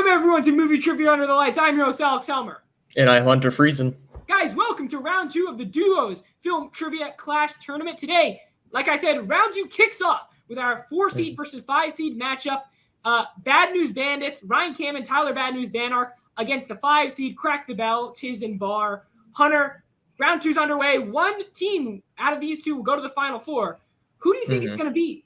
Welcome, everyone, to Movie Trivia Under the Lights. I'm your host, Alex Helmer. And I'm Hunter Friesen. Guys, welcome to round 2 of the Duos Film Trivia Clash Tournament. Today, like I said, round 2 kicks off with our 4-seed versus 5-seed matchup. Bad News Bandits, Ryan Cam and Tyler Bad News Banark against the 5-seed Crack the Bell, Tiz and Bar. Hunter, round 2's underway. One team out of these two will go to the Final Four. Who do you think it's going to be?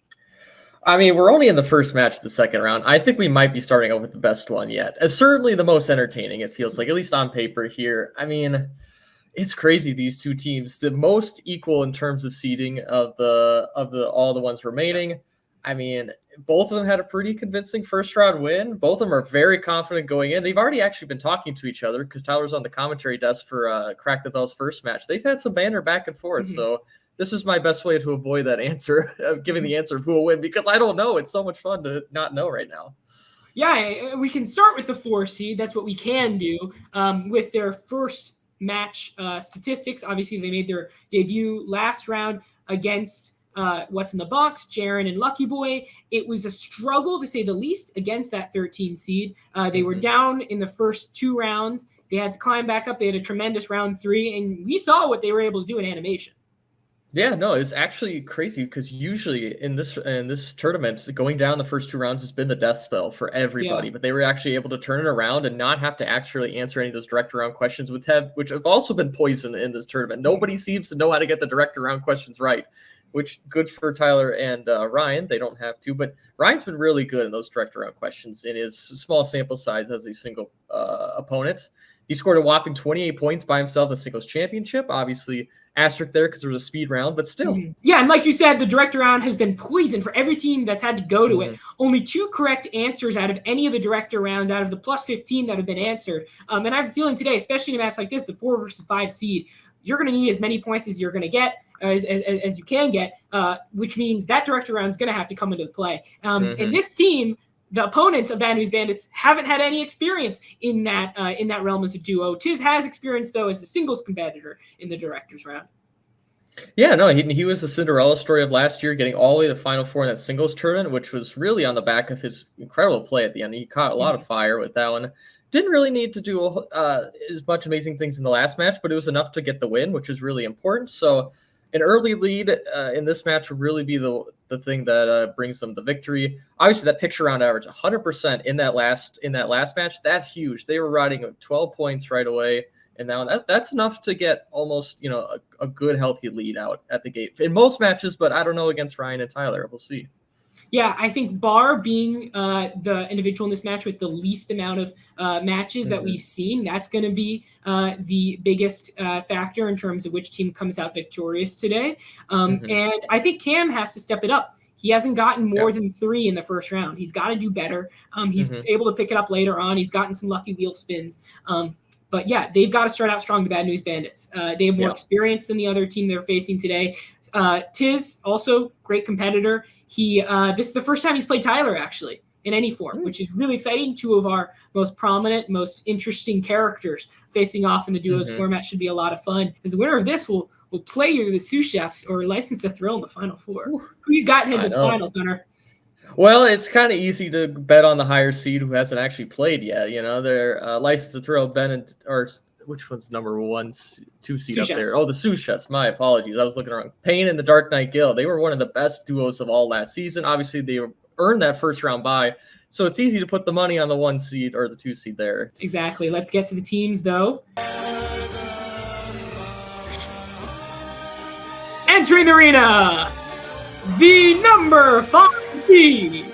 I mean, we're only in the first match of the second round. I think we might be starting out with the best one yet. As certainly the most entertaining, it feels like, at least on paper here. I mean, it's crazy, these two teams. The most equal in terms of seeding of all the ones remaining. I mean, both of them had a pretty convincing first round win. Both of them are very confident going in. They've already actually been talking to each other because Tyler's on the commentary desk for Crack the Bell's first match. They've had some banter back and forth, so this is my best way to avoid that answer, giving the answer of who will win, because I don't know. It's so much fun to not know right now. Yeah, we can start with the 4-seed. That's what we can do with their first match statistics. Obviously, they made their debut last round against What's in the Box, Jaren and Lucky Boy. It was a struggle, to say the least, against that 13 seed. They were down in the first 2 rounds. They had to climb back up. They had a tremendous round 3, and we saw what they were able to do in animation. Yeah, no, it's actually crazy because usually in this tournament, going down the first 2 rounds has been the death spell for everybody. Yeah. But they were actually able to turn it around and not have to actually answer any of those direct around questions, which have also been poison in this tournament. Nobody seems to know how to get the direct around questions right, which good for Tyler and Ryan. They don't have to, but Ryan's been really good in those direct around questions in his small sample size as a single opponent. He scored a whopping 28 points by himself in the singles championship. Obviously, asterisk there because there was a speed round, but still. Yeah, and like you said, the direct round has been poison for every team that's had to go to it. Only 2 correct answers out of any of the director rounds out of the plus 15 that have been answered. And I have a feeling today, especially in a match like this, the 4 versus 5 seed, you're going to need as many points as you're going to get, as you can get, which means that director round is going to have to come into play. And this team, the opponents of Bad News Bandits, haven't had any experience in that realm as a duo. Tiz has experience, though, as a singles competitor in the director's round. Yeah, no, he was the Cinderella story of last year, getting all the way to the Final Four in that singles tournament, which was really on the back of his incredible play at the end. He caught a lot of fire with that one. Didn't really need to do as much amazing things in the last match, but it was enough to get the win, which was really important. So an early lead in this match will really be the thing that brings them the victory. Obviously, that picture round average, 100% in that last match, that's huge. They were riding 12 points right away, and now that's enough to get almost a good healthy lead out at the gate in most matches. But I don't know against Ryan and Tyler. We'll see. Yeah, I think Bar being the individual in this match with the least amount of matches that we've seen, that's going to be the biggest factor in terms of which team comes out victorious today. And I think Cam has to step it up. He hasn't gotten more than 3 in the first round. He's got to do better. He's able to pick it up later on. He's gotten some lucky wheel spins. But yeah, they've got to start out strong, the Bad News Bandits. They have more experience than the other team they're facing today. Tiz, also great competitor. This is the first time he's played Tyler, actually, in any form, which is really exciting. 2 of our most prominent, most interesting characters facing off in the duos format should be a lot of fun. As the winner of this will play you the sous chefs or license to thrill in the Final Four. Who you got in the finals, Hunter? Well, it's kind of easy to bet on the higher seed who hasn't actually played yet. They're licensed to thrill which one's number 1, 2 seed up there? Oh, the sous chefs. My apologies. I was looking wrong. Payne and the Dark Knight Guild. They were one of the best duos of all last season. Obviously, they earned that first round bye, so it's easy to put the money on the 1 seed or the 2 seed there. Exactly. Let's get to the teams, though. Entering the arena, the number 5 seed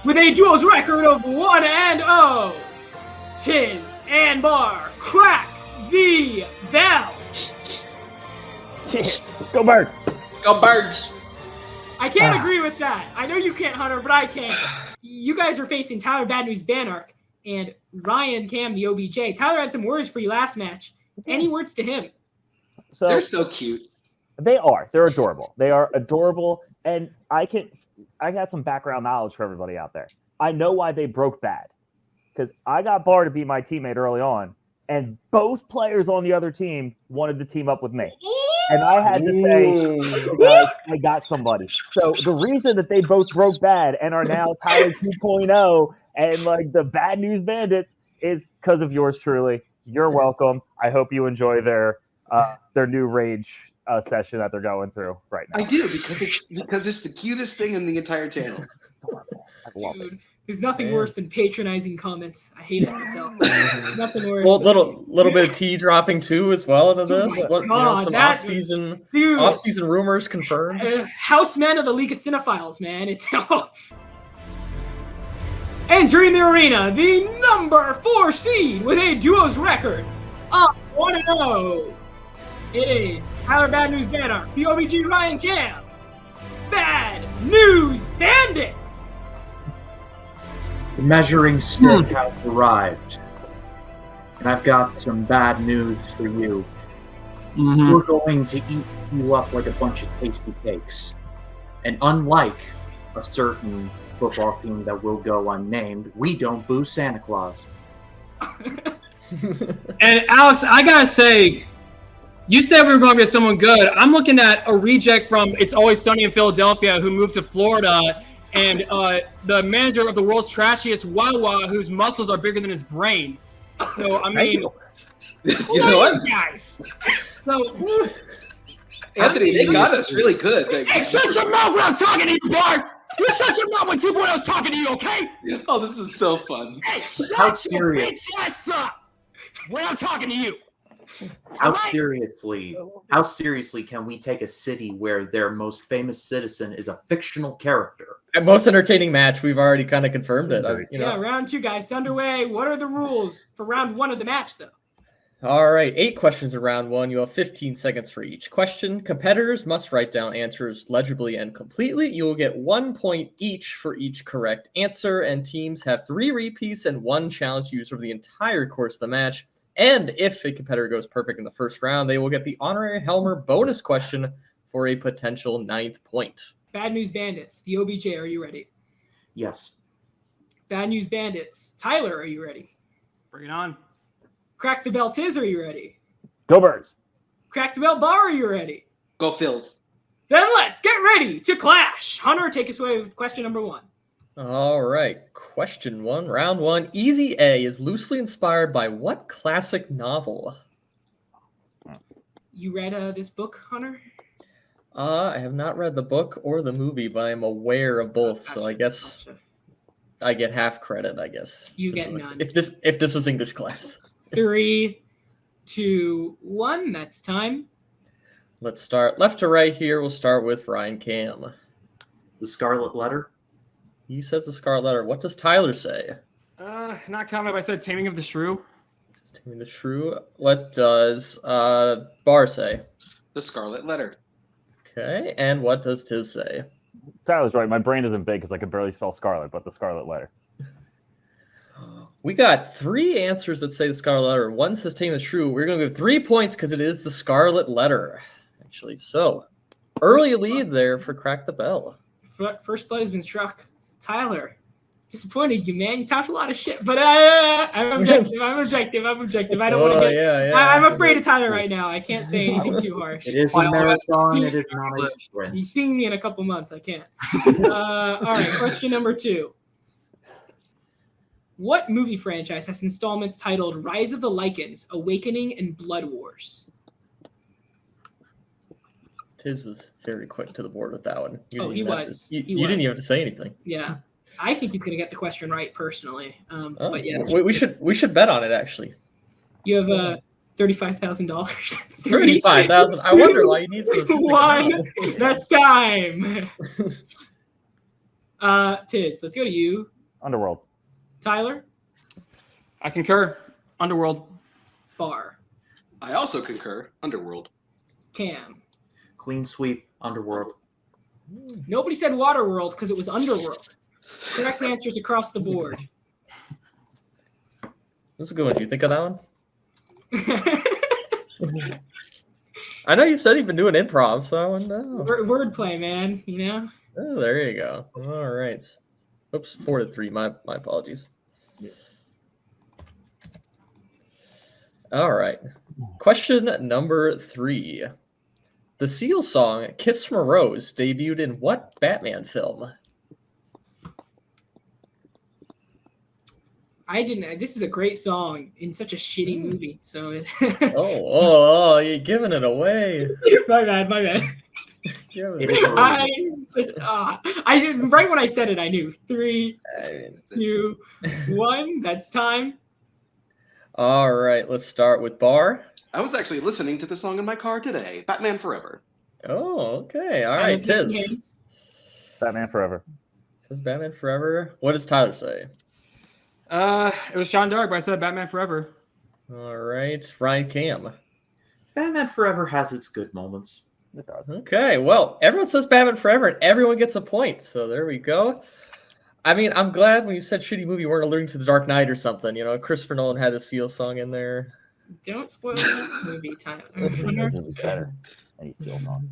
with a duos record of 1-0. Tiz and Bar crack the bell. Go Birds. Go Birds. I can't agree with that. I know you can't, Hunter, but I can. You guys are facing Tyler Bad News Banark and Ryan Cam, the OBJ. Tyler had some words for you last match. Any words to him? So they're so cute. They are. They're adorable. They are adorable. And I got some background knowledge for everybody out there. I know why they broke bad. Because I got Bar to be my teammate early on, and both players on the other team wanted to team up with me. And I had to say, guys, I got somebody. So the reason that they both broke bad and are now Tyler 2.0 And like the Bad News Bandits is because of yours truly. You're welcome. I hope you enjoy their new rage session that they're going through right now. I do because it's the cutest thing in the entire channel. I love Dude, it. there's nothing Man. worse than patronizing comments. I hate it myself. Nothing worse. Well, little bit of tea dropping too as well into this. my What, God, some that off-season off-season rumors confirmed. Housemen of the League of Cinephiles, man. It's entering the arena, the number 4 seed with a duos record of 1-0. It is Tyler Bad News Banner, POBG Ryan Cam, Bad News Bandits. The measuring stick has arrived, and I've got some bad news for you. We're going to eat you up like a bunch of tasty cakes. And unlike a certain football team that will go unnamed, we don't boo Santa Claus. And Alex, I gotta say, you said we were going to get someone good. I'm looking at a reject from It's Always Sunny in Philadelphia who moved to Florida, and the manager of the world's trashiest Wawa, whose muscles are bigger than his brain. So I mean, You know what, guys? So Anthony? They got us really good. hey, shut your mouth when I'm talking to you, Bart. You shut your mouth when 2.0's talking to you, okay? Oh, this is so fun. Hey, How shut your serious? bitch ass up when I'm talking to you. How seriously can we take a city where their most famous citizen is a fictional character? And most entertaining match, we've already kind of confirmed it. Yeah, round 2, guys, underway. What are the rules for round 1 of the match, though? All right, 8 questions in round 1. You have 15 seconds for each question. Competitors must write down answers legibly and completely. You will get 1 point each for each correct answer, and teams have 3 repeats and 1 challenge used over the entire course of the match. And if a competitor goes perfect in the first round, they will get the honorary Helmer bonus question for a potential 9th point. Bad News Bandits, the OBJ, are you ready? Yes. Bad News Bandits, Tyler, are you ready? Bring it on. Crack the Bell Tiz, are you ready? Go Birds. Crack the Bell Bar, are you ready? Go Phils. Then let's get ready to clash. Hunter, take us away with question number 1. All right, question 1, round 1. Easy A is loosely inspired by what classic novel? You read this book, Hunter? I have not read the book or the movie, but I am aware of both, so I guess I get half credit, I guess. You get none. If this was English class. 3, 2, 1, that's time. Let's start left to right here. We'll start with Ryan Cam. The Scarlet Letter? He says the Scarlet Letter. What does Tyler say? Not comment, but I said Taming of the Shrew. Taming the Shrew. What does Bar say? The Scarlet Letter. Okay, and what does Tiz say? Tyler's right. My brain isn't big because I can barely spell Scarlet, but the Scarlet Letter. We got 3 answers that say the Scarlet Letter. 1 says Taming the Shrew. We're going to give 3 points because it is the Scarlet Letter, actually. So, early lead there for Crack the Bell. First blood has been struck. Tyler, disappointed you, man. You talked a lot of shit, but I'm objective. I don't want to get. Yeah. I'm afraid of Tyler right now. I can't say anything too harsh. It is a marathon. It is not a sprint. He's seeing me in a couple months. I can't. All right, question number 2. What movie franchise has installments titled Rise of the Lycans, Awakening, and Blood Wars? Tiz was very quick to the board with that one. He was. You didn't even have to say anything. Yeah. I think he's going to get the question right personally. But yeah, we should bet on it, actually. You have $35,000. $35,000. I wonder why you need so specific. 1. That's time. Tiz, let's go to you. Underworld. Tyler. I concur. Underworld. Bar. I also concur. Underworld. Cam. Clean sweep. Underworld. Nobody said Waterworld because it was Underworld. Correct answers across the board. This is a good one. Do you think of that one? I know you said you've been doing improv, so I want to know. Wordplay, man. You know. Oh, there you go. All right. Oops, 4-3. My apologies. All right. Question number 3. The Seal song "Kiss from a Rose" debuted in what Batman film? I didn't. This is a great song in such a shitty movie. So, Oh, you're giving it away. my bad. Giving It is it away. I right when I said it, I knew. 3, I mean, 2, 1. That's time. all right, let's start with Bar. I was actually listening to the song in my car today. Batman Forever. Oh, okay. All right, Tyler, Tiz. hands. Batman Forever. Says Batman Forever. What does Tyler say? It was Sean Dark, but I said Batman Forever. All right, Ryan Cam. Batman Forever has its good moments. It does. Okay, well, everyone says Batman Forever, and everyone gets a point. So there we go. I mean, I'm glad when you said shitty movie, you weren't alluding to The Dark Knight or something. You know, Christopher Nolan had a Seal song in there. Don't spoil the movie, Tyler. This movie's better. Any Seal song.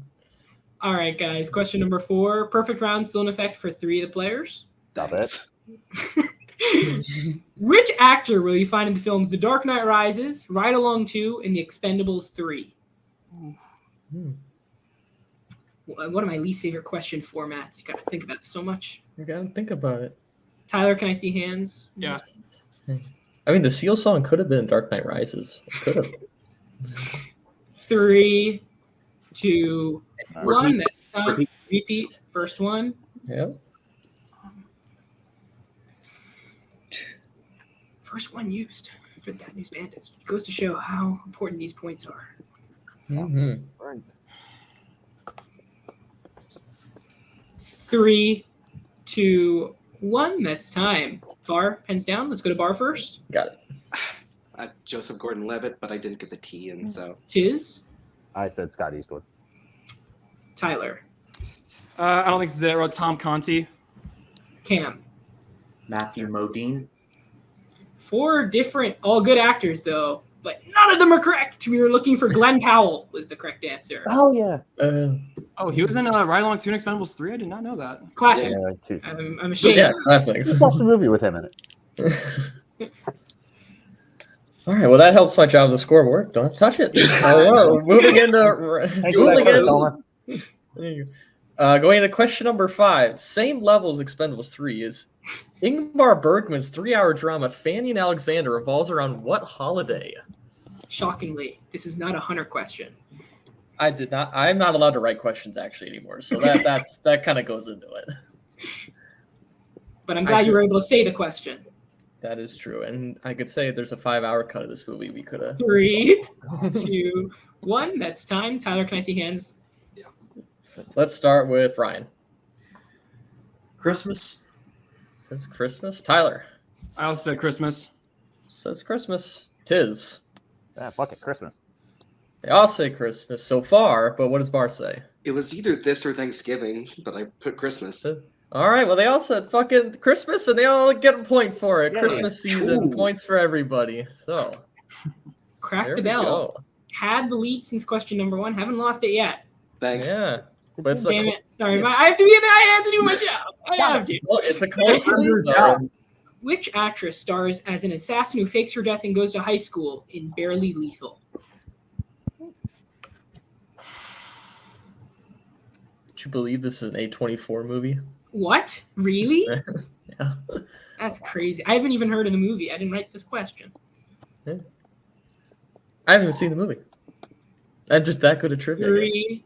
All right, guys. Question number 4. Perfect round still in effect for 3 of the players. Stop it. Which actor will you find in the films The Dark Knight Rises, Ride Along 2, and The Expendables 3? One of my least favorite question formats. You got to think about it so much. You gotta think about it. Tyler, can I see hands? Yeah. I mean, the Seal song could have been Dark Knight Rises. It could have. 3, 2, 1. Repeat. That's time. Repeat. First one. Yep. First one used for Bad News Bandits. It goes to show how important these points are. Mm-hmm. Right. 3, 2, 1. That's time. Bar, pens down. Let's go to Bar first. Got it. Joseph Gordon-Levitt, but I didn't get the T in, so. Tiz. I said Scott Eastwood. Tyler. I don't think this is it. I wrote Tom Conti. Cam. Matthew Modine. 4 different, all good actors, though, but none of them are correct. We were looking for Glenn Powell was the correct answer. Oh, yeah. Oh, he was in Ride Along 2 and Expendables 3? I did not know that. Classics. Yeah, I'm ashamed. Yeah, classics. just watched a movie with him in it. All right, well, that helps my job with the scoreboard. Don't have to touch it. Moving into Thanks for that question, Selma. going into question number 5. Same level as Expendables 3 is Ingmar Bergman's 3-hour drama Fanny and Alexander revolves around what holiday? Shockingly, this is not a Hunter question. I'm not allowed to write questions actually anymore, so that kind of goes into it. But I'm glad you were able to say the question. That is true, and I could say there's a 5-hour cut of this movie. We could have. 3, 2, 1. That's time. Tyler, can I see hands? Yeah. Let's start with Ryan. Christmas. Says Christmas. Tyler I also said Christmas. says Christmas. Tiz. Fuck it, Christmas. They all say Christmas so far, but what does Bar say? It was either this or Thanksgiving, but I put Christmas. All right, well, they all said fucking Christmas, and they all get a point for it. Yeah. Christmas season, Ooh. points for everybody. So, Crack there the we bell. go. Had the lead since question number 1. Haven't lost it yet. Thanks. Yeah. But it's Damn a, it. Sorry. I have to be in the I have to do my job. I have to. it's a close lead, though. Which actress stars as an assassin who fakes her death and goes to high school in Barely Lethal? Do you believe this is an A24 movie? What? Really? Yeah. That's crazy. I haven't even heard of the movie. I didn't write this question. I haven't even seen the movie. I'm just that good at trivia. I guess. 3,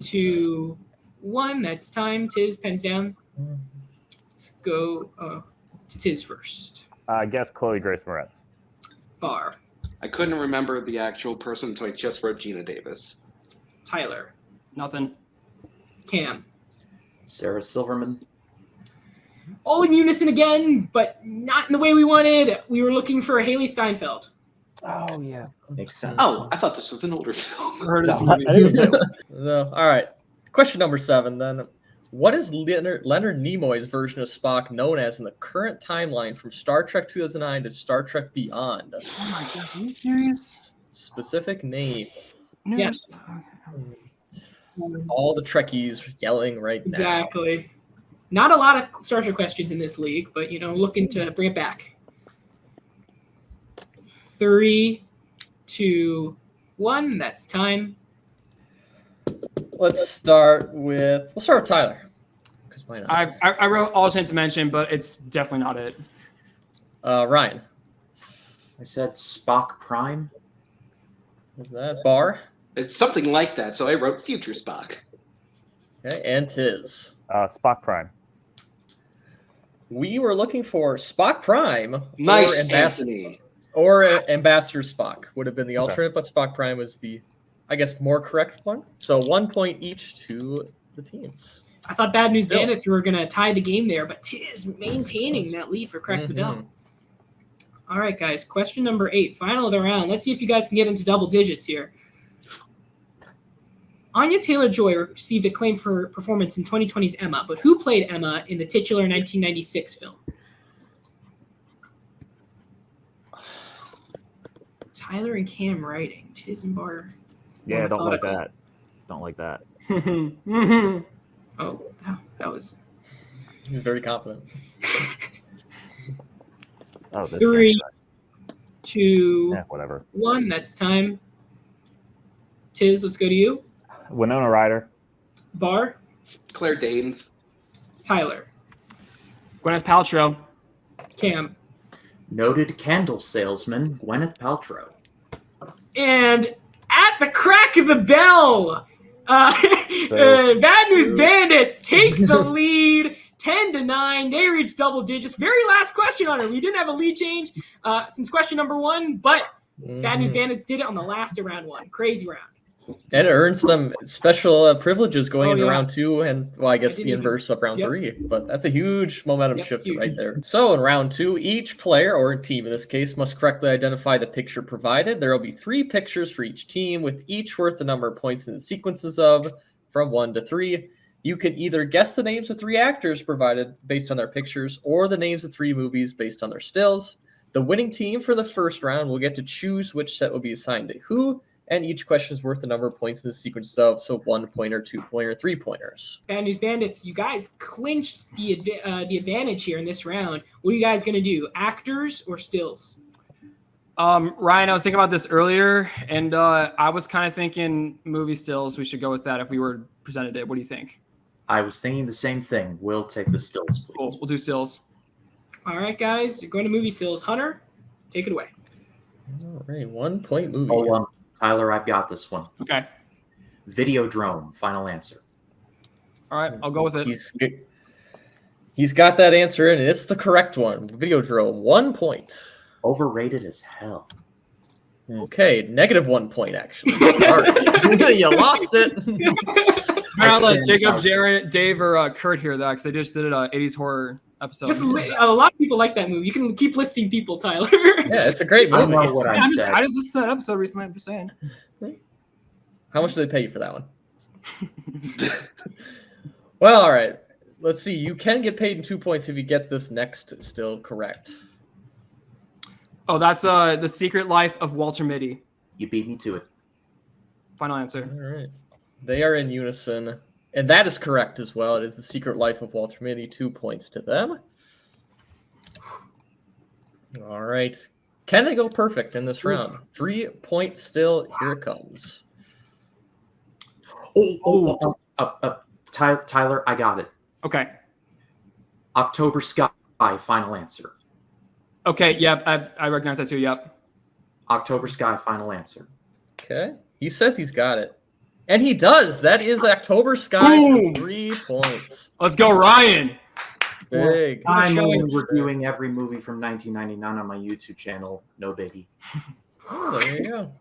2, 1. That's time. Tiz, pens down. Let's go to Tiz first. I guess Chloe Grace Moretz. Bar. I couldn't remember the actual person, so I just wrote Gina Davis. Tyler. Nothing. Cam. Sarah Silverman. All in unison again, but not in the way we wanted. We were looking for Haley Steinfeld. Oh, yeah. Makes sense. Oh, I thought this was an older film. Never heard of this No, movie. I didn't know. So, all right. Question number 7, then. What is Leonard Nimoy's version of Spock known as in the current timeline from Star Trek 2009 to Star Trek Beyond? Oh my god, are you serious? Specific name. No, Yes. All the Trekkies yelling right now. Exactly. Not a lot of Star Trek questions in this league, but, looking to bring it back. 3, 2, 1. That's time. We'll start with Tyler. 'Cause why not? I wrote all chance to mention, but it's definitely not it. Ryan. I said Spock Prime. Is that Bar? It's something like that, so I wrote Future Spock. Okay, and Tiz. Spock Prime. We were looking for Spock Prime Nice, Ambassador Spock would have been the alternate, but Spock Prime was the, I guess, more correct one. So 1 point each to the teams. I thought Bad News Bandits were going to tie the game there, but Tiz maintaining that lead for Crack the Bell. All right, guys. Question number 8, final of the round. Let's see if you guys can get into double digits here. Anya Taylor-Joy received acclaim for her performance in 2020's Emma, but who played Emma in the titular 1996 film? Tyler and Cam writing. Tiz and Bar. Yeah, don't like that. Don't like that. Oh, that was... He's very confident. Oh, this 3, 2, yeah, whatever. 1. That's time. Tiz, let's go to you. Winona Ryder. Bar. Claire Danes. Tyler. Gwyneth Paltrow. Cam. Noted candle salesman Gwyneth Paltrow. And at the crack of the bell, Bad News Bandits take the lead 10-9. They reach double digits. Very last question on it. We didn't have a lead change since question number 1, but Bad News Bandits did it on the last of round 1. Crazy round. And it earns them special privileges going into round 2 and, well, I guess the inverse of round 3. But that's a huge momentum shift right there. So in round 2, each player, or team in this case, must correctly identify the picture provided. There will be 3 pictures for each team, with each worth the number of points in the sequences of from 1 to 3. You can either guess the names of 3 actors provided based on their pictures, or the names of 3 movies based on their stills. The winning team for the first round will get to choose which set will be assigned to who, and each question is worth the number of points in the sequence of, so 1-pointer, 2-pointer, 3-pointers. Bad News Bandits, you guys clinched the advantage here in this round. What are you guys going to do, actors or stills? Ryan, I was thinking about this earlier, and I was kind of thinking movie stills. We should go with that if we were presented it. What do you think? I was thinking the same thing. We'll take the stills, please. Cool. We'll do stills. All right, guys, you're going to movie stills. Hunter, take it away. All right, 1 point movie. Hold on. Tyler, I've got this one. Okay. Videodrome, final answer. All right, I'll go with it. He's got that answer in, and it's the correct one. Videodrome, 1 point. Overrated as hell. Okay, -1 point, actually. Sorry. You lost it. I'll let Jacob, Jared, Dave, or Kurt hear that, because they just did an 80s horror episode. A lot of people like that movie. You can keep listing people, Tyler. Yeah, it's a great movie. I don't know what I said. I just listened to that episode recently. I'm just saying. How much did they pay you for that one? Well, all right. Let's see. You can get paid in 2 points if you get this next still correct. Oh, that's The Secret Life of Walter Mitty. You beat me to it. Final answer. All right. They are in unison. And that is correct as well. It is The Secret Life of Walter Mitty. 2 points to them. All right. Can they go perfect in this round? 3 points still. Here it comes. Tyler, I got it. Okay. October Sky, final answer. Okay, yep, I recognize that too, yep. October Sky, final answer. Okay. He says he's got it. And he does. That is October Sky for 3 points. Let's go, Ryan. Big. I'm only reviewing every movie from 1999 on my YouTube channel. No biggie. Oh, there you go.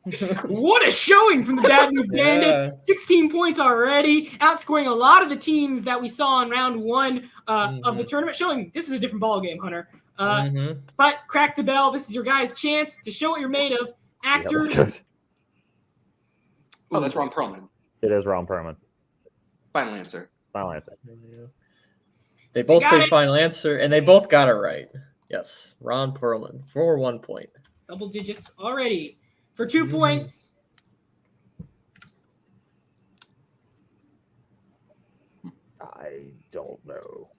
What a showing from the Bad News Bandits. 16 points already, outscoring a lot of the teams that we saw in round 1 of the tournament, showing this is a different ball game, Hunter. But Crack the Bell, this is your guys' chance to show what you're made of. Actors. Yeah, Oh, that's Ron Perlman. it is Ron Perlman. Final answer. Final answer. They both Got say it. final answer, and they both got it right. Yes, Ron Perlman for 1 point. Double digits already. For 2 points. I don't know.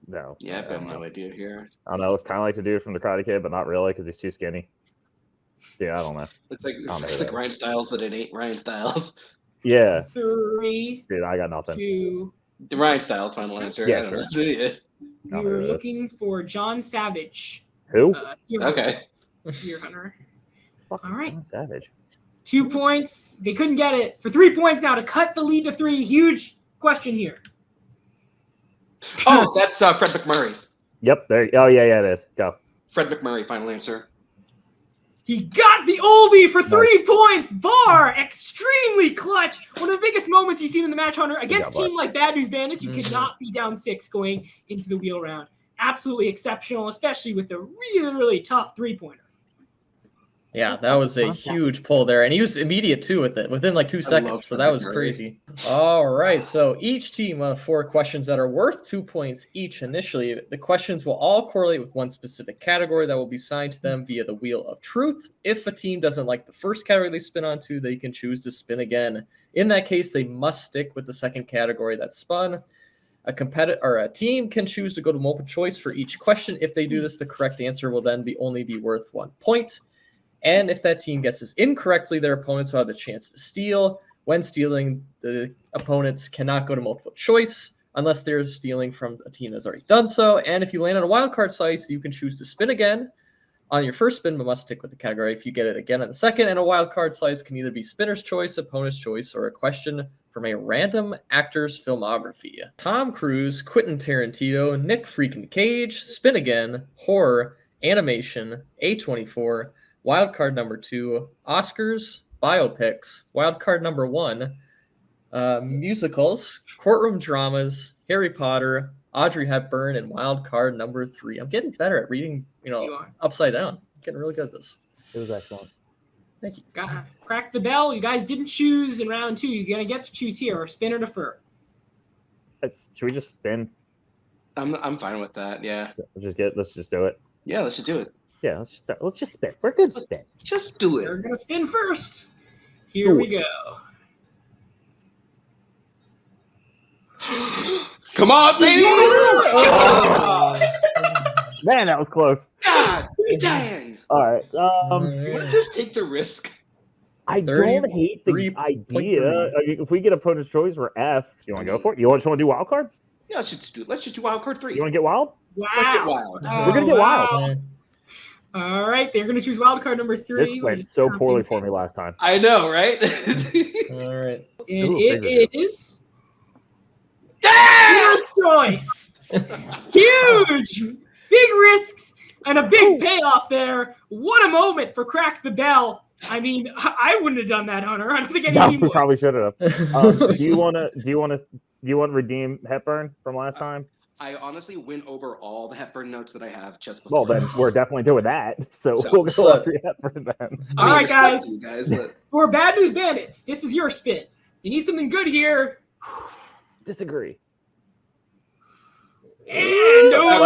No. Yeah, I've got no idea here. I don't know. It's kind of like the dude from The Karate Kid, but not really because he's too skinny. Yeah, I don't know. It's like, don't know it's who like that Ryan Stiles, but it ain't Ryan Stiles. Yeah. 3, Dude, I got nothing. 2. Ryan Stiles, final answer. Yeah, I don't sure. know. Yeah. We were looking for John Savage. Who? Okay. Deer Hunter. Fuck All right. Savage. 2 points. They couldn't get it. For 3 points now to cut the lead to 3. Huge question here. Oh, that's Fred McMurray. Yep. There. Oh yeah, it is. Go. Fred McMurray, final answer. He got the oldie for 3 points. Bar, extremely clutch. One of the biggest moments you've seen in the match, Hunter. Against a team like Bad News Bandits, you cannot be down 6 going into the wheel round. Absolutely exceptional, especially with a really, really tough 3-pointer. Yeah, that was a huge pull there. And he was immediate, too, with it, within like 2 seconds. So that was crazy. All right. So each team will have 4 questions that are worth 2 points each initially. The questions will all correlate with one specific category that will be assigned to them via the Wheel of Truth. If a team doesn't like the first category they spin onto, they can choose to spin again. In that case, they must stick with the second category that's spun. A team can choose to go to multiple choice for each question. If they do this, the correct answer will then only be worth 1 point. And if that team gets this incorrectly, their opponents will have the chance to steal. When stealing, the opponents cannot go to multiple choice unless they're stealing from a team that's already done so. And if you land on a wildcard slice, you can choose to spin again on your first spin, but must stick with the category. If you get it again on the second, and a wildcard slice can either be spinner's choice, opponent's choice, or a question from a random actor's filmography. Tom Cruise, Quentin Tarantino, Nick freaking Cage, spin again, horror, animation, A24, wildcard number 2, Oscars, biopics, wildcard number 1, musicals, courtroom dramas, Harry Potter, Audrey Hepburn, and wildcard number 3. I'm getting better at reading, upside down. I'm getting really good at this. It was excellent. Thank you. Gotta crack the bell. You guys didn't choose in round 2. You're gonna get to choose here, or spin or defer. Should we just spin? I'm fine with that. Yeah. Let's just do it. Yeah, let's just do it. Yeah, let's just spin. We're good spin. Just do it. We're gonna spin first. Here we go. Come on, baby! Man, that was close. God dang! All right. You want to just take the risk? I don't hate the idea. If we get opponent's choice for F, you want to go for it? You want to do wild card? Yeah, let's just do wild card 3. You want to get wild? Wow. Let's get wild. We're gonna get wild. All right, they're gonna choose wild card number 3. This went so poorly for me last time. I know, right? All right. And it is Spinner's choice. Huge, big risks and a big payoff there. What a moment for Crack the Bell. I mean, I wouldn't have done that, Hunter. I don't think any team We would. probably should have. Do you want to redeem Hepburn from last time? I honestly went over all the Hepburn notes that I have just before. Well, then we're definitely doing that. So we'll go after Hepburn then. All right, guys. You guys but... For Bad News Bandits, this is your spin. You need something good here. Disagree. And How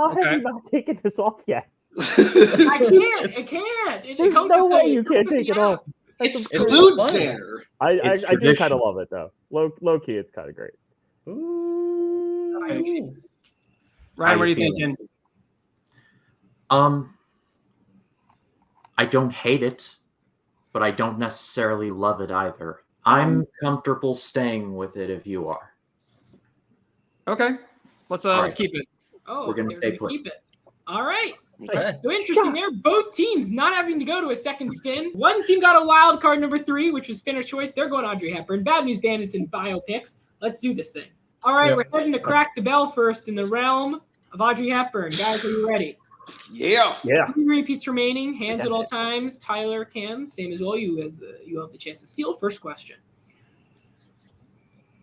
have you not taken this off yet? I can't. There's no way you can't take it off. It's food there. I do kind of love it though. Low key, it's kind of great. Ooh. Ryan, what are you thinking? I don't hate it, but I don't necessarily love it either. I'm comfortable staying with it if you are. Okay, let's keep it. Oh, we're gonna stay put. keep it. All right. Okay. So interesting there. Both teams not having to go to a second spin. One team got a wild card number 3, which was spinner choice. They're going Audrey Hepburn. Bad News Bandits and biopics. Let's do this thing. All right, we're heading to Crack the Bell first in the realm of Audrey Hepburn. Guys, are you ready? Yeah. 3 repeats remaining. Hands at all times. Tyler, Cam, same as well. You have the chance to steal. First question.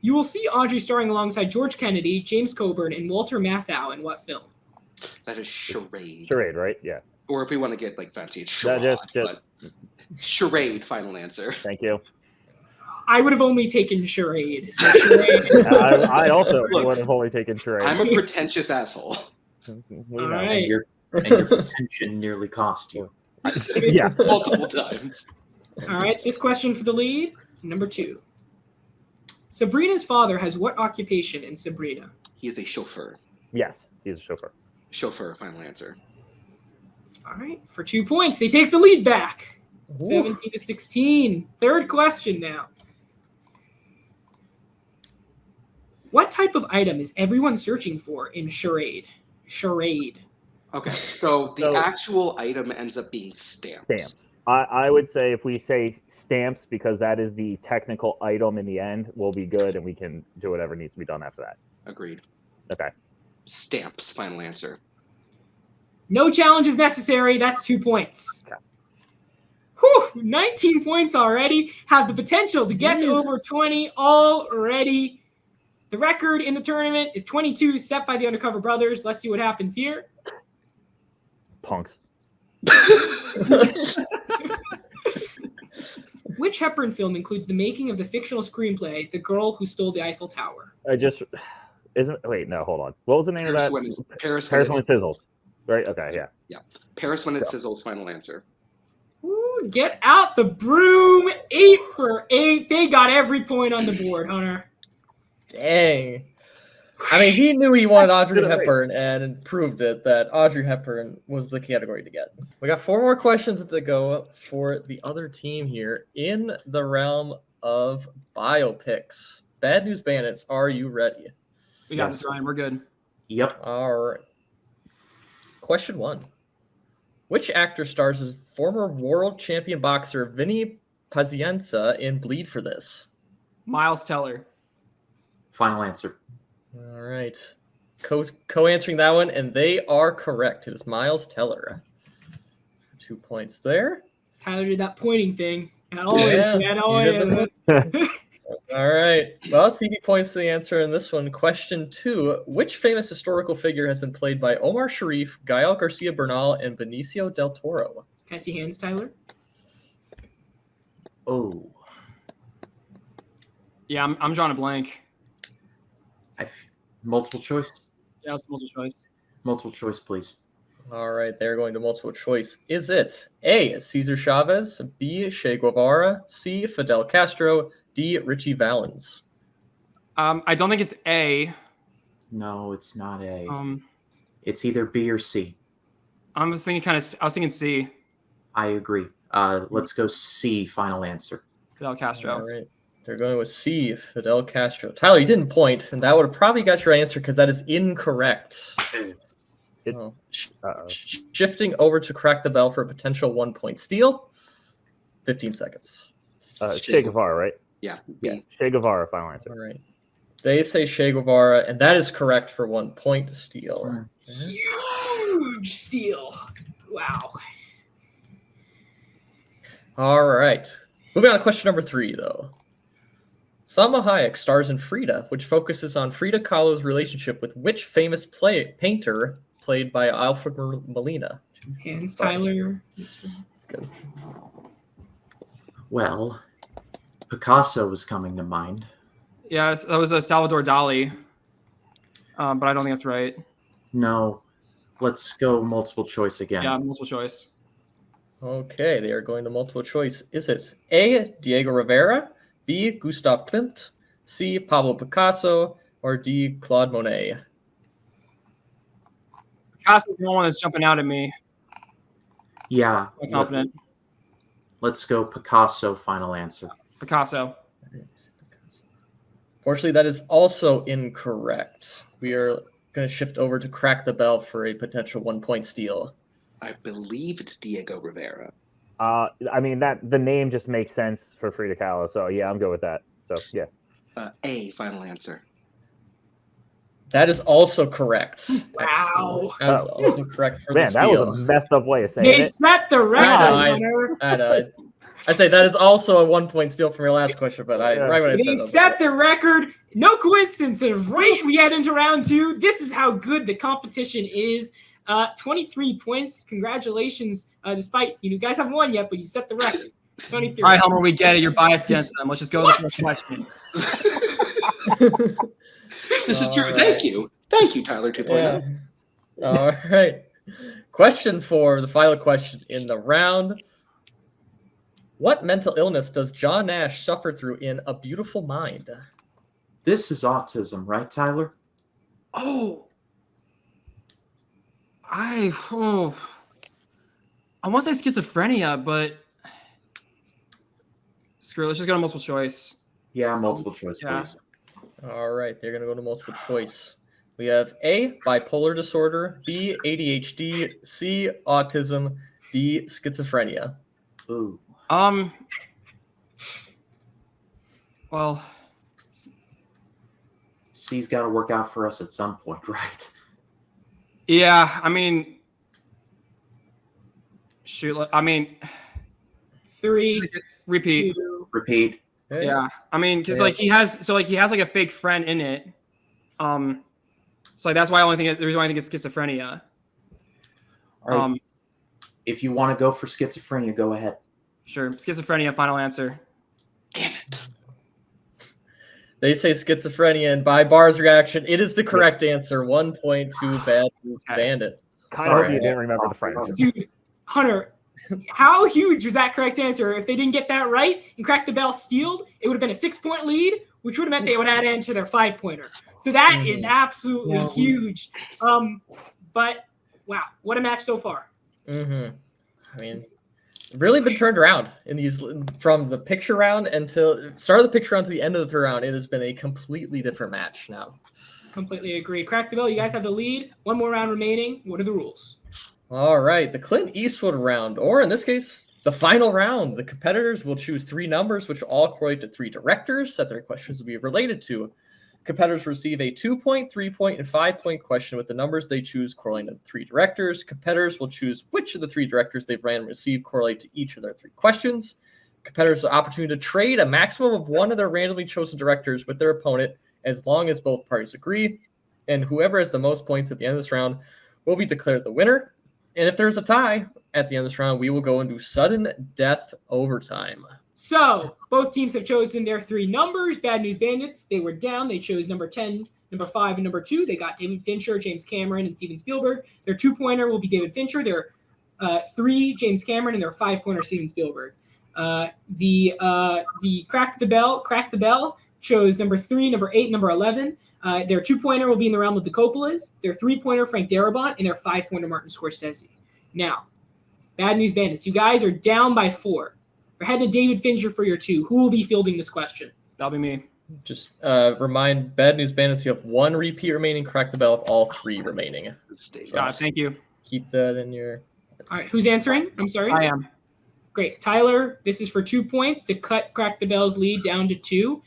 You will see Audrey starring alongside George Kennedy, James Coburn, and Walter Matthau in what film? That is Charade. Charade, right? Yeah. Or if we want to get fancy, it's Charade. Charade, final answer. Thank you. I would have only taken Charade. So Charade. I also would have only taken Charade. I'm a pretentious asshole. All right. And your pretension nearly cost you. Yeah. Multiple times. All right. This question for the lead. Number 2. Sabrina's father has what occupation in Sabrina? He is a chauffeur. Yes, he's a chauffeur. Chauffeur, final answer. All right. For 2 points, they take the lead back. 17-16. Third question now. What type of item is everyone searching for in charade? Charade. Okay, so the actual item ends up being stamps. Stamps. I would say if we say stamps, because that is the technical item in the end, we'll be good and we can do whatever needs to be done after that. Agreed. Okay. Stamps, final answer. No challenge is necessary. That's 2 points. Okay. Whew, 19 points already. Have the potential to get to over 20 already. The record in the tournament is 22, set by the Undercover Brothers. Let's see what happens here. Punks. Which Hepburn film includes the making of the fictional screenplay The Girl Who Stole the Eiffel Tower? Wait, no, hold on. What was the name of that? Paris When It Sizzles. Right? Okay, yeah. Yeah. Paris When It Sizzles, final answer. Ooh, get out the broom. 8 for 8. They got every point on the board, Hunter. Dang. I mean, he knew he wanted Audrey Hepburn and proved it that Audrey Hepburn was the category to get. We got 4 more questions to go for the other team here in the realm of biopics. Bad News Bandits, are you ready? We got this, Ryan. We're good. Yep. All right. Question 1. Which actor stars as former world champion boxer Vinny Pazienza in Bleed for This? Miles Teller. Final answer. All right. Co-answering that one, and they are correct. It is Miles Teller. 2 points there. Tyler did that pointing thing. Always. All right. Well, let's see if he points to the answer in this one. Question 2. Which famous historical figure has been played by Omar Sharif, Gael Garcia Bernal, and Benicio del Toro? Can I see hands, Tyler? Oh. Yeah, I'm drawing a blank. Multiple choice? Yeah, it's multiple choice. Multiple choice, please. All right, they're going to multiple choice. Is it A, Cesar Chavez, B, Che Guevara, C, Fidel Castro, D, Richie Valens? I don't think it's A. No, it's not A. Um, It's either B or C. I was thinking C. I agree. Let's go C, final answer. Fidel Castro. All right. They're going with C, Fidel Castro. Tyler, you didn't point, and that would have probably got your answer because that is incorrect. So, shifting over to crack the bell for a potential 1-point steal. 15 seconds. Che Guevara, right? Yeah. Yeah. Che Guevara, final answer. All right. They say Che Guevara, and that is correct for 1 point to steal. Huge steal. Wow. All right. Moving on to question number 3, though. Salma Hayek stars in Frida, which focuses on Frida Kahlo's relationship with which famous painter played by Alfred Molina? Hands, Tyler. It's good. Well, Picasso was coming to mind. Yeah, that was a Salvador Dali. But I don't think that's right. No. Let's go multiple choice again. Yeah, multiple choice. Okay, they are going to multiple choice. Is it A, Diego Rivera, B, Gustav Klimt, C, Pablo Picasso, or D, Claude Monet? Picasso's the only one that's jumping out at me. Yeah. I'm confident. Let's go Picasso, final answer. Picasso. Fortunately, that is also incorrect. We are going to shift over to crack the bell for a potential 1-point steal. I believe it's Diego Rivera. I mean, the name just makes sense for Frida Kahlo, so yeah, I'm good with that. So yeah. A, final answer. That is also correct. Wow. That is also correct for the steal. Man, that was a messed up way of saying They it. set the record. I know. I say that is also a 1-point steal from your last question, but right when I said They that. set the record. No coincidence. Right, we head into round 2. This is how good the competition is. 23 points. Congratulations. Despite you guys haven't won yet, but you set the record. 23. All right, Homer, we get it. You're biased against them. Let's just go to the next question. This is true. Right. Thank you, Tyler 2.0. Yeah. All right. Question 4, the final question in the round. What mental illness does John Nash suffer through in A Beautiful Mind? This is autism, right, Tyler? Oh. I want to say schizophrenia, but screw it. Let's just go to multiple choice. Yeah, multiple choice, Yeah. please. All right, they're going to go to multiple choice. We have A, bipolar disorder, B, ADHD, C, autism, D, schizophrenia. Ooh. Well, C's got to work out for us at some point, right? yeah. I mean, shoot. I mean, 3, repeat. 2. Repeat. Okay. Yeah. I mean, because Yeah. like he has like a fake friend in it. So like, that's why the reason why I think it's schizophrenia. All right. If you want to go for schizophrenia, go ahead. Sure. Schizophrenia. Final answer. Damn it. They say schizophrenia, and by Bar's reaction, it is the correct answer. 1 point to Bad News Bandits. Kind of hope you didn't remember the French. Dude, Hunter, how huge was that correct answer? If they didn't get that right and Crack the Bell stealed, it would have been a 6-point lead, which would have meant they would add into their 5-pointer. So that is absolutely huge. But wow, what a match so far. I mean, really been turned around in these from the picture round until start of the picture round to the end of the third round. It has been a completely different match now. Completely agree. Crack the Bell, you guys have the lead. 1 more round remaining. What are the rules? All right, the Clint Eastwood round, or in this case, the final round. The competitors will choose 3 numbers, which all correlate to 3 directors that their questions will be related to. Competitors receive a 2-point, 3-point, and 5-point question with the numbers they choose correlating to 3 directors. Competitors will choose which of the 3 directors they've randomly received correlate to each of their 3 questions. Competitors have the opportunity to trade a maximum of 1 of their randomly chosen directors with their opponent as long as both parties agree. And whoever has the most points at the end of this round will be declared the winner. And if there's a tie at the end of this round, we will go into sudden death overtime. So both teams have chosen their 3 numbers. Bad News Bandits, they were down. They chose number 10, number 5, and number 2. They got David Fincher, James Cameron, and Steven Spielberg. Their 2-pointer will be David Fincher. Their 3, James Cameron, and their 5-pointer, Steven Spielberg. The Crack the Bell chose number 3, number 8, number 11. Their 2-pointer will be in the realm of the Coppolas. Their 3-pointer, Frank Darabont, and their 5-pointer, Martin Scorsese. Now, Bad News Bandits, you guys are down by 4. We're heading to David Fincher for your 2. Who will be fielding this question? That'll be me. Just remind Bad News Bandits you have 1 repeat remaining. Crack the Bell of all 3 remaining. So Thank you. keep that in your. All right, who's answering? I'm sorry. I am. Great. Tyler, this is for 2 points to cut Crack the Bell's lead down to 2.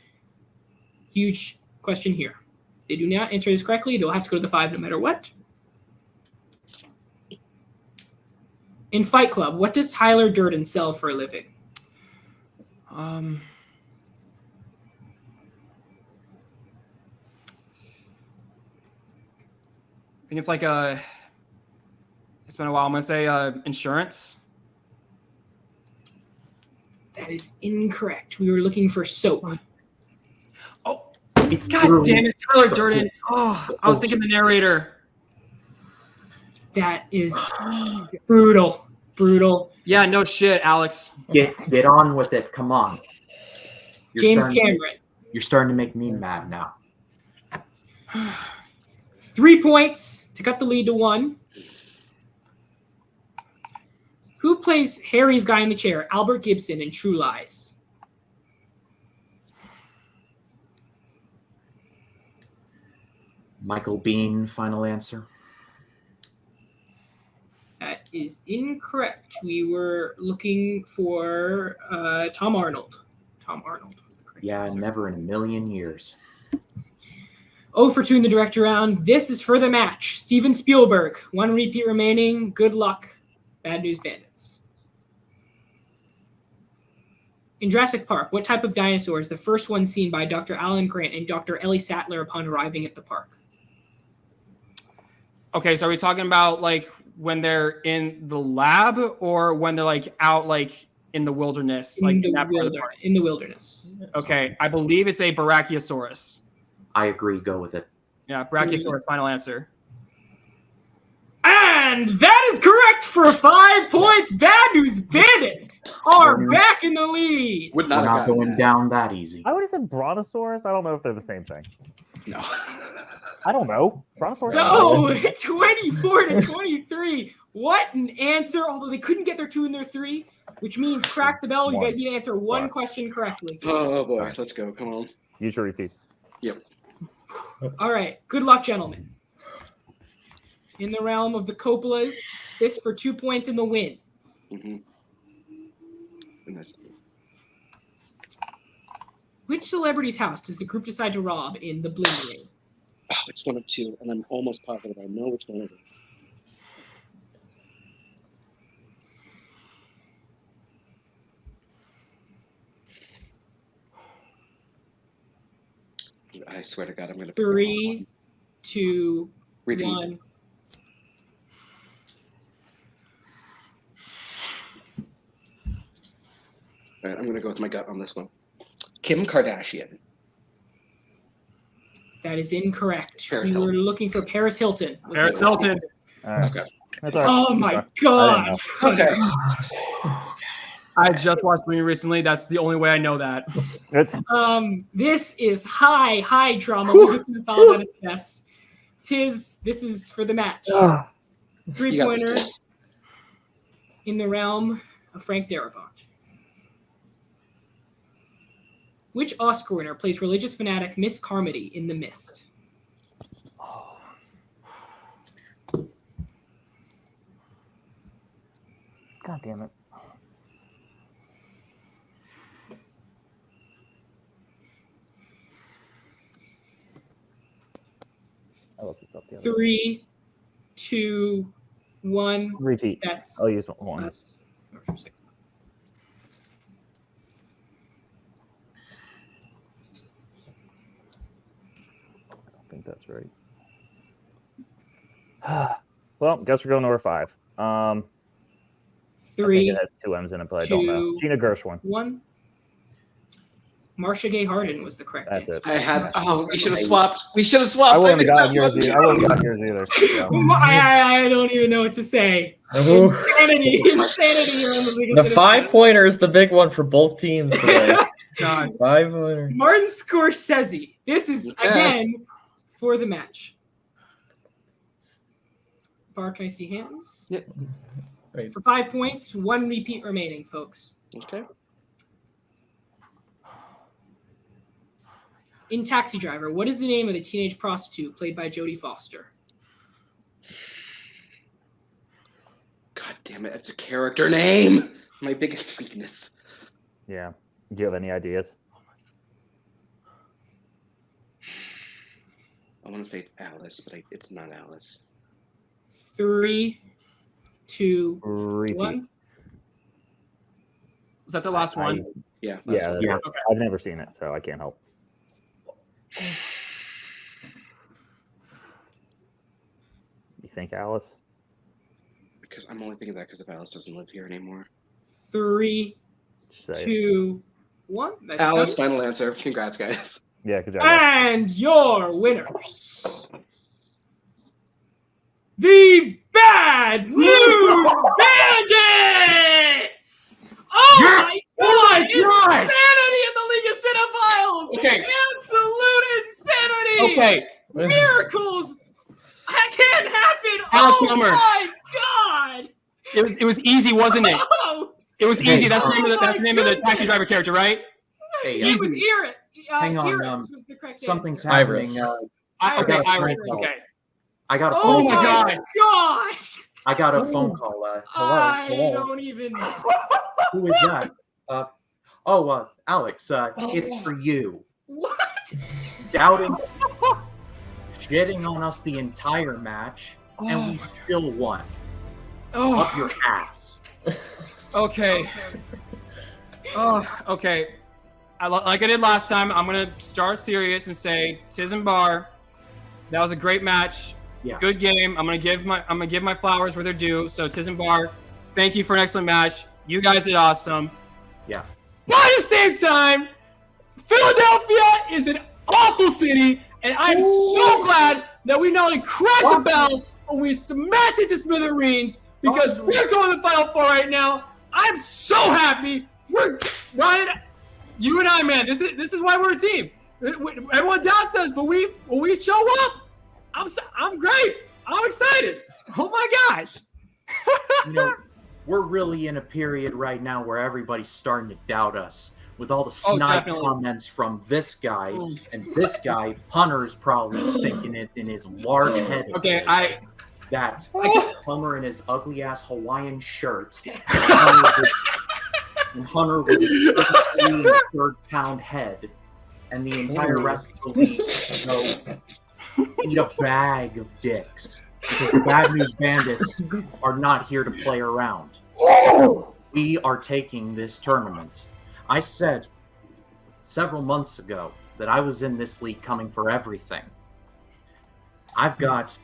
Huge question here. If they do not answer this correctly, they'll have to go to the 5 no matter what. In Fight Club, what does Tyler Durden sell for a living? I think it's like it's been a while. I'm going to say insurance. That is incorrect. We were looking for soap. Oh, It's God true. damn it, Tyler Durden. Oh, I was thinking the narrator. That is brutal. Brutal. Yeah, no shit, Alex. Get on with it. Come on. James Cameron. You're starting to make me mad now. 3 points to cut the lead to 1. Who plays Harry's guy in the chair? Albert Gibson in True Lies. Michael Biehn, final answer. That is incorrect. We were looking for Tom Arnold. Tom Arnold was the correct answer. Never in a million years. 0 for 2 in the director round. This is for the match. Steven Spielberg. 1 repeat remaining. Good luck, Bad News Bandits. In Jurassic Park, what type of dinosaur is the first one seen by Dr. Alan Grant and Dr. Ellie Sattler upon arriving at the park? Okay, so are we talking about like when they're in the lab or when they're like out like in the wilderness? Like In the wilderness. Okay, I believe it's a Brachiosaurus. I agree. Go with it. Yeah, Brachiosaurus, final answer. And that is correct for 5 points. Bad News Bandits are back in the lead. Would We're not not have going gotten that. down that easy. I would have said Brontosaurus. I don't know if they're the same thing. No. I don't know. Brontosaurus. So 24 to 23. What an answer. Although they couldn't get their 2 and their 3, which means Crack the Bell. You guys need to answer 1 question correctly. Oh boy, let's go. Come on. Use your repeat. Yep. All right. Good luck, gentlemen. In the realm of the Coppolas, this for 2 points in the win. Mm-hmm. And that's Which celebrity's house does the group decide to rob in the Bling Ring? oh, it's one of two, and I'm almost positive I know which one it is. I swear to God, I'm going to pick 3, 2, Repeat. 1. All right, I'm going to go with my gut on this one. Kim Kardashian. That is incorrect. Paris We were Hilton. looking for Paris Hilton. Was Paris the- Hilton. All right. Okay. That's all right. Oh my I didn't god. know. Okay. I just watched the movie recently. That's the only way I know that. It's This is high drama. Lucas falls at its best. This is for the match. You got this, 3-pointer Tiz. in the realm of Frank Darabont. Which Oscar winner plays religious fanatic Miss Carmody in The Mist? God damn it. I looked this up the other day. 3, 2, 1. Repeat. That's I'll use one. that's- I don't think that's right. Well, guess we're going to number 5. I think 3, it has 2 M's in it, but I don't know. 2, Gina Gershwin. 1. Marcia Gay Harden was the correct That's answer. it. I had. Oh, we should have swapped. We should have swapped. I wouldn't have did gotten not yours want to. either. I wouldn't have gotten yours either. So. I don't even know what to say. Insanity here on the League of The Cinema. 5-pointer is the big one for both teams today. God. 5-pointer. Martin Scorsese. This is Okay. again for the match. Bar, can I see hands? Yep. Right. For 5 points, 1 repeat remaining, folks. Okay. In Taxi Driver, what is the name of the teenage prostitute played by Jodie Foster? God damn it! It's a character name. My biggest weakness. Yeah. Do you have any ideas? I want to say it's Alice, but it's not Alice. 3, 2, Repeat. 1. Was that the last one? Yeah. Yeah, that's Yeah. it. I've never seen it, so I can't help. You think Alice? Because I'm only thinking that because Alice doesn't live here anymore. 3, Say it. 2, 1. That's Alice, done. final answer. Congrats, guys. Yeah, good job. And your winners, the Bad News Bandits! Oh Yes! my Oh god! my gosh! Insanity in the League of Cinephiles! Okay. Absolute insanity! Okay. Miracles! That can't happen! Alex Oh Plummer. my god! It was easy, wasn't it? Oh, It was easy. That's the name of the, Oh that's the name of the my taxi driver character, right? Hey, it was Easy. Iris. Hang on, Iris um, was the correct something's answer. Iris. happening. Okay, got a Iris. phone call. Okay. I got a Oh phone my call. my God. gosh! I got a phone call. Hello. I Hello. don't even. Who is that? Alex. It's for you. What? Doubting, shitting on us the entire match, and we still won. Oh, Up your ass. okay. Oh, okay. Like I did last time, I'm gonna start serious and say, Tiz and Bar, that was a great match. Yeah. Good game. I'm gonna give my flowers where they're due. So Tiz and Bar, thank you for an excellent match. You guys did awesome. Yeah. But at the same time, Philadelphia is an awful city, and I'm so glad that we not only cracked the bell, but we smashed it to smithereens because we're going to the Final Four right now. I'm so happy. We're Ryan, you and I, man. This is why we're a team. Everyone doubts us, but when we show up, I'm great. I'm excited. Oh my gosh. You know, we're really in a period right now where everybody's starting to doubt us. with all the snide definitely. comments from this guy and this guy, Hunter's probably thinking it in his large head. Okay, That Hunter in his ugly ass Hawaiian shirt, and Hunter with his 33 and a third pound head, and the entire rest of the league eat a bag of dicks. Because the Bad News Bandits are not here to play around. We are taking this tournament. I said several months ago that I was in this league coming for everything. I've got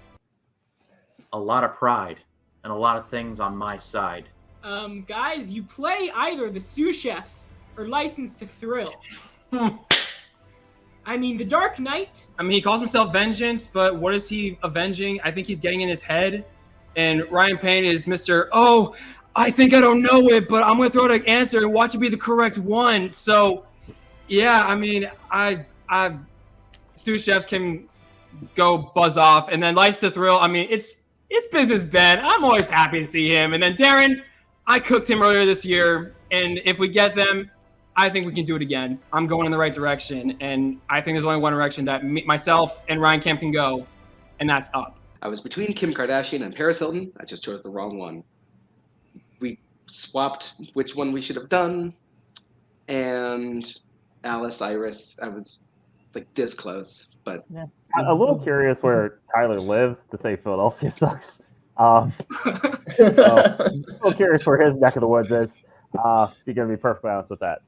a lot of pride and a lot of things on my side. Guys, you play either the sous chefs or License to Thrill. I mean, the Dark Knight. I mean, he calls himself Vengeance, but what is he avenging? I think he's getting in his head. And Ryan Payne is Mr. Oh, I think I don't know it, but I'm going to throw out an answer and watch it be the correct one. So, yeah, I mean, sous chefs can go buzz off. And then License to Thrill, I mean, it's business, Ben. I'm always happy to see him. And then Darren, I cooked him earlier this year. And if we get them, I think we can do it again. I'm going in the right direction, and I think there's only one direction that myself and Ryan Kemp can go, and that's up. I was between Kim Kardashian and Paris Hilton. I just chose the wrong one. We swapped which one we should have done, and Alice, Iris, I was like this close, but Yeah. I'm a little curious where Tyler lives to say Philadelphia sucks. So, I'm a little curious where his neck of the woods is. If you're gonna be perfectly honest with that.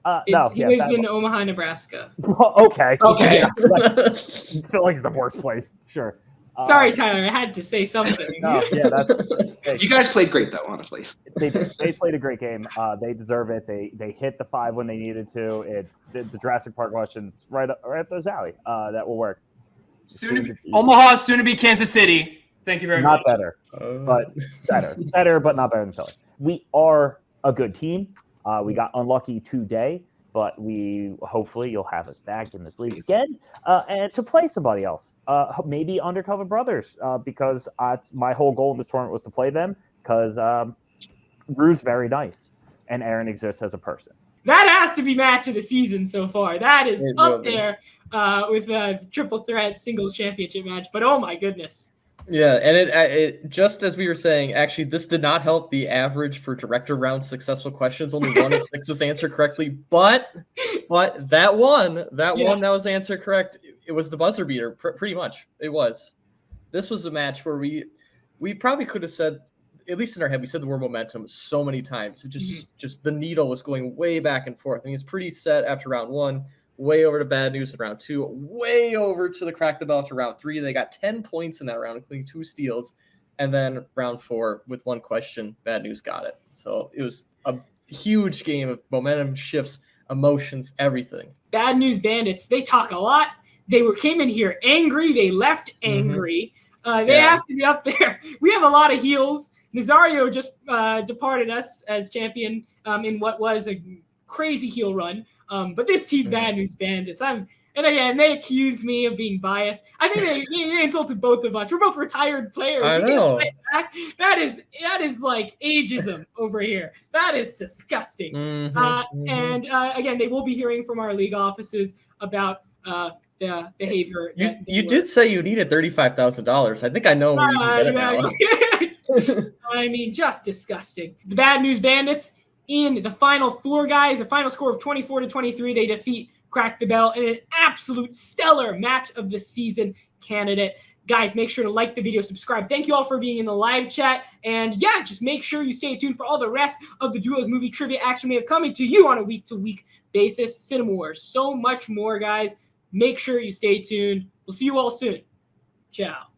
He lives in Omaha, Nebraska. Okay. Okay. Yeah, I feel like it's the worst place. Sure. Sorry, Tyler. I had to say something. No, yeah, that's. you guys played great though, honestly. They played a great game. They deserve it. They hit the 5 when they needed to. The Jurassic Park questions right up the alley. That will work. Omaha, soon to be Kansas City. Thank you very much. Not better, but better, but not better than Philly. We are a good team. We got unlucky today, but hopefully you'll have us back in this league again, and to play somebody else, maybe Undercover Brothers, because my whole goal in this tournament was to play them, because Rue's very nice, and Aaron exists as a person. That has to be match of the season so far. That is up there with the triple threat singles championship match. But oh my goodness. Yeah, and it just as we were saying, actually, this did not help the average for director round successful questions. Only 1 of 6 was answered correctly, but that one that was answered correct. It was the buzzer beater, pretty much. It was. This was a match where we probably could have said, at least in our head, we said the word momentum so many times. It just the needle was going way back and forth. I mean, it's pretty set after round 1. Way over to Bad News in round 2, way over to the Crack the Bell to round 3. They got 10 points in that round, including 2 steals. And then round 4, with 1 question, Bad News got it. So it was a huge game of momentum shifts, emotions, everything. Bad News Bandits, they talk a lot. They came in here angry. They left angry. They have to be up there. We have a lot of heels. Nazario just departed us as champion in what was a crazy heel run. But this team, Bad News Bandits, and again, they accused me of being biased. I think they insulted both of us. We're both retired players. I know. That is like ageism over here. That is disgusting. And again, they will be hearing from our league offices about the behavior. You did say you needed $35,000. I think I know where you can get it now. I mean, just disgusting. The Bad News Bandits, in the final 4, guys, a final score of 24-23, they defeat Crack the Bell in an absolute stellar match of the season candidate. Guys, make sure to like the video, subscribe. Thank you all for being in the live chat. And yeah, just make sure you stay tuned for all the rest of the Duos movie trivia action we have coming to you on a week-to-week basis. CINEMAWARS, so much more, guys. Make sure you stay tuned. We'll see you all soon. Ciao.